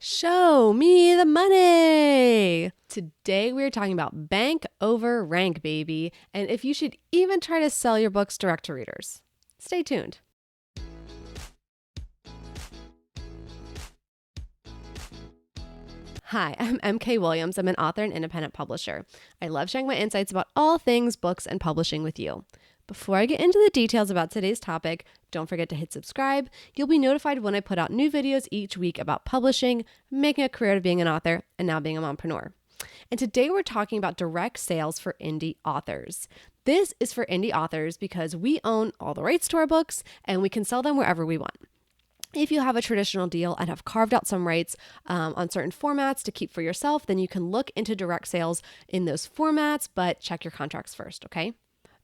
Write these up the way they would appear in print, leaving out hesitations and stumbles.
Show me the money. Today we're talking about bank over rank, baby, and if you should even try to sell your books direct to readers. Stay tuned. Hi, I'm MK Williams. I'm an author and independent publisher. I love sharing my insights about all things books and publishing with you. Before I get into the details about today's topic, don't forget to hit subscribe. You'll be notified when I put out new videos each week about publishing, making a career of being an author, and now being a mompreneur. And today we're talking about direct sales for indie authors. This is for indie authors because we own all the rights to our books and we can sell them wherever we want. If you have a traditional deal and have carved out some rights on certain formats to keep for yourself, then you can look into direct sales in those formats, but check your contracts first, okay?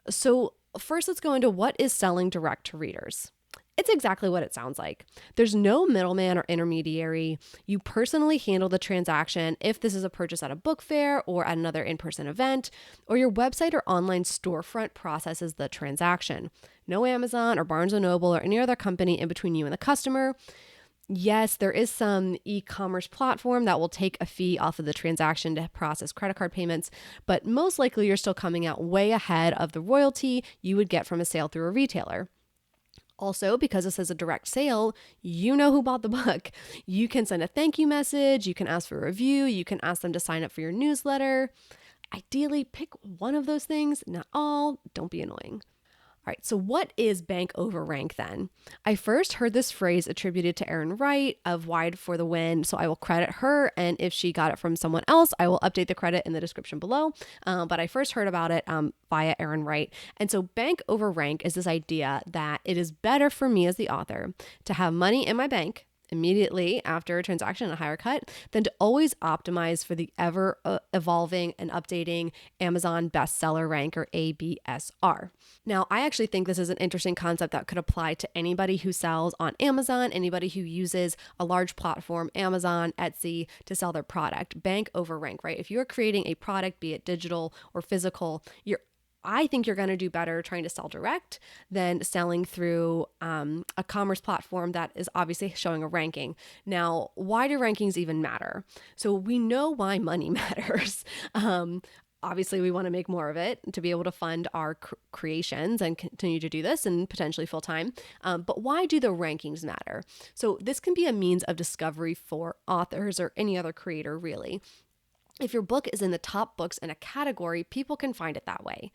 So first, let's go into what is selling direct to readers. It's exactly what it sounds like. There's no middleman or intermediary. You personally handle the transaction if this is a purchase at a book fair or at another in-person event, or your website or online storefront processes the transaction. No Amazon or Barnes & Noble or any other company in between you and the customer. Yes, there is some e-commerce platform that will take a fee off of the transaction to process credit card payments, but most likely you're still coming out way ahead of the royalty you would get from a sale through a retailer. Also, because this is a direct sale, you know who bought the book. You can send a thank you message, you can ask for a review, you can ask them to sign up for your newsletter. Ideally, pick one of those things, not all. Don't be annoying. All right, so what is bank over rank then? I first heard this phrase attributed to Erin Wright of Wide for the Win, so I will credit her, and if she got it from someone else, I will update the credit in the description below. But I first heard about it via Erin Wright. And so bank over rank is this idea that it is better for me as the author to have money in my bank immediately after a transaction and a higher cut than to always optimize for the ever evolving and updating Amazon bestseller rank or ABSR. Now, I actually think this is an interesting concept that could apply to anybody who sells on Amazon, anybody who uses a large platform, Amazon, Etsy, to sell their product. Bank over rank, right? If you're creating a product, be it digital or physical, I think you're going to do better trying to sell direct than selling through a commerce platform that is obviously showing a ranking. Now, why do rankings even matter? So we know why money matters. Obviously, we want to make more of it to be able to fund our creations and continue to do this and potentially full time. But why do the rankings matter? So this can be a means of discovery for authors or any other creator, really. If your book is in the top books in a category, people can find it that way.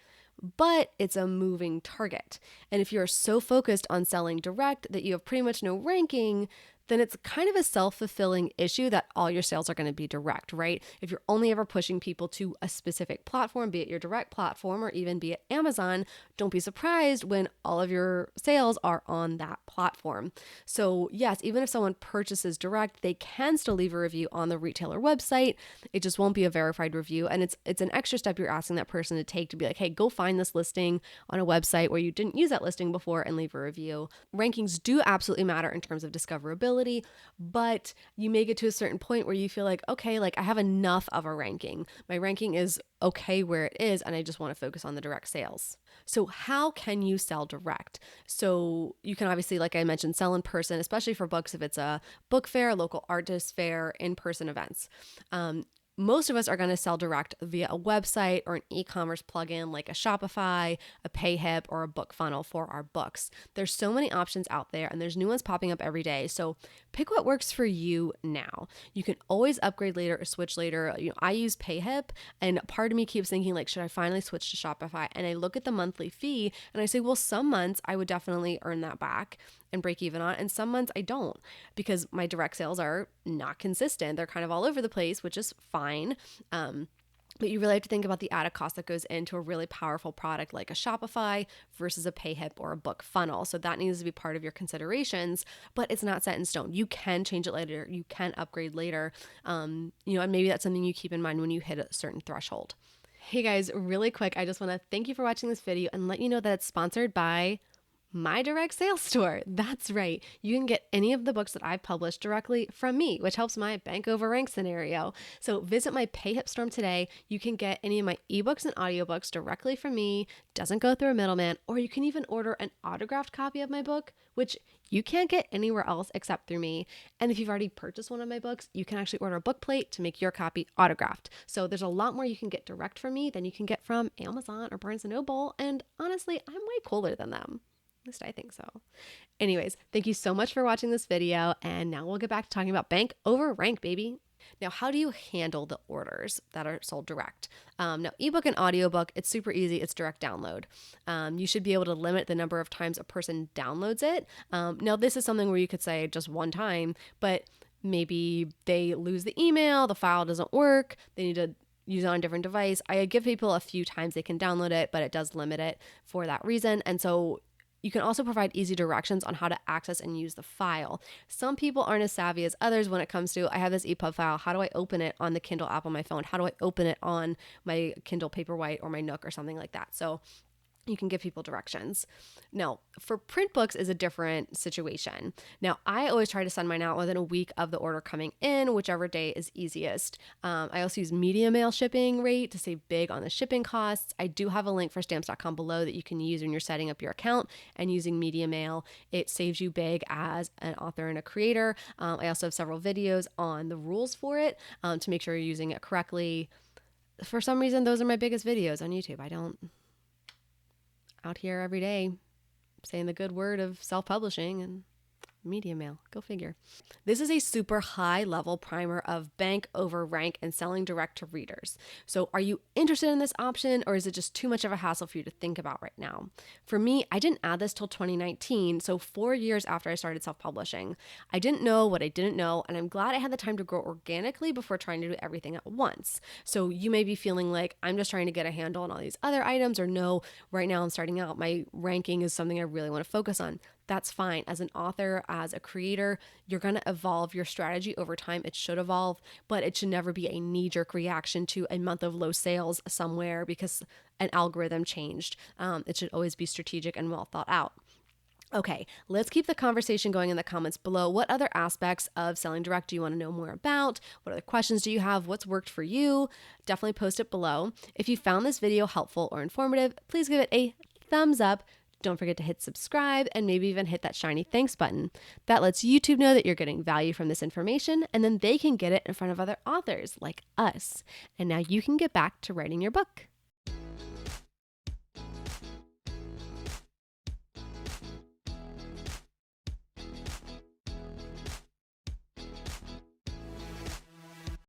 But it's a moving target. And if you're so focused on selling direct that you have pretty much no ranking, then it's kind of a self-fulfilling issue that all your sales are going to be direct, right? If you're only ever pushing people to a specific platform, be it your direct platform or even be it Amazon, don't be surprised when all of your sales are on that platform. So yes, even if someone purchases direct, they can still leave a review on the retailer website. It just won't be a verified review. And it's an extra step you're asking that person to take to be like, hey, go find this listing on a website where you didn't use that listing before and leave a review. Rankings do absolutely matter in terms of discoverability, but you may get to a certain point where you feel like, okay, like I have enough of a ranking. My ranking is okay where it is, and I just want to focus on the direct sales. So how can you sell direct? So you can obviously, like I mentioned, sell in person, especially for books if it's a book fair, local artist fair, in-person events. Most of us are going to sell direct via a website or an e-commerce plugin like a Shopify, a Payhip, or a book funnel for our books. There's so many options out there and there's new ones popping up every day. So pick what works for you now. You can always upgrade later or switch later. I use Payhip and part of me keeps thinking like, should I finally switch to Shopify? And I look at the monthly fee and I say, well, some months I would definitely earn that back and break even on, and some months I don't because my direct sales are not consistent. They're kind of all over the place, which is fine. But you really have to think about the added cost that goes into a really powerful product like a Shopify versus a Payhip or a book funnel. So that needs to be part of your considerations, but it's not set in stone. You can change it later. You can upgrade later. And maybe that's something you keep in mind when you hit a certain threshold. Hey guys, really quick, I just want to thank you for watching this video and let you know that it's sponsored by My direct sales store. That's right. You can get any of the books that I've published directly from me, which helps my bank over rank scenario. So visit my PayHipStorm today. You can get any of my ebooks and audiobooks directly from me, doesn't go through a middleman, or you can even order an autographed copy of my book, which you can't get anywhere else except through me. And if you've already purchased one of my books, you can actually order a book plate to make your copy autographed. So there's a lot more you can get direct from me than you can get from Amazon or Barnes & Noble. And honestly, I'm way cooler than them. At least I think so. Anyways, thank you so much for watching this video. And now we'll get back to talking about bank over rank, baby. Now, how do you handle the orders that are sold direct? Now, ebook and audiobook, it's super easy. It's direct download. You should be able to limit the number of times a person downloads it. Now, this is something where you could say just one time, but maybe they lose the email, the file doesn't work, they need to use it on a different device. I give people a few times they can download it, but it does limit it for that reason. And so you can also provide easy directions on how to access and use the file. Some people aren't as savvy as others when it comes to, I have this EPUB file. How do I open it on the Kindle app on my phone? How do I open it on my Kindle Paperwhite or my Nook or something like that? So you can give people directions. Now, for print books is a different situation. Now, I always try to send mine out within a week of the order coming in, whichever day is easiest. I also use media mail shipping rate to save big on the shipping costs. I do have a link for stamps.com below that you can use when you're setting up your account and using media mail. It saves you big as an author and a creator. I also have several videos on the rules for it to make sure you're using it correctly. For some reason, those are my biggest videos on YouTube. I don't out here every day saying the good word of self-publishing and media mail. Go figure. This is a super high level primer of bank over rank and selling direct to readers. So are you interested in this option, or is it just too much of a hassle for you to think about right now? For me, I didn't add this till 2019, so 4 years after I started self-publishing. I didn't know what I didn't know, and I'm glad I had the time to grow organically before trying to do everything at once. So you may be feeling like I'm just trying to get a handle on all these other items, or no, right now I'm starting out, my ranking is something I really want to focus on. That's fine. As an author, as a creator, you're going to evolve your strategy over time. It should evolve, but it should never be a knee-jerk reaction to a month of low sales somewhere because an algorithm changed. It should always be strategic and well thought out. Okay, let's keep the conversation going in the comments below. What other aspects of selling direct do you want to know more about? What other questions do you have? What's worked for you? Definitely post it below. If you found this video helpful or informative, please give it a thumbs up. Don't forget to hit subscribe and maybe even hit that shiny thanks button. That lets YouTube know that you're getting value from this information, and then they can get it in front of other authors like us. And now you can get back to writing your book.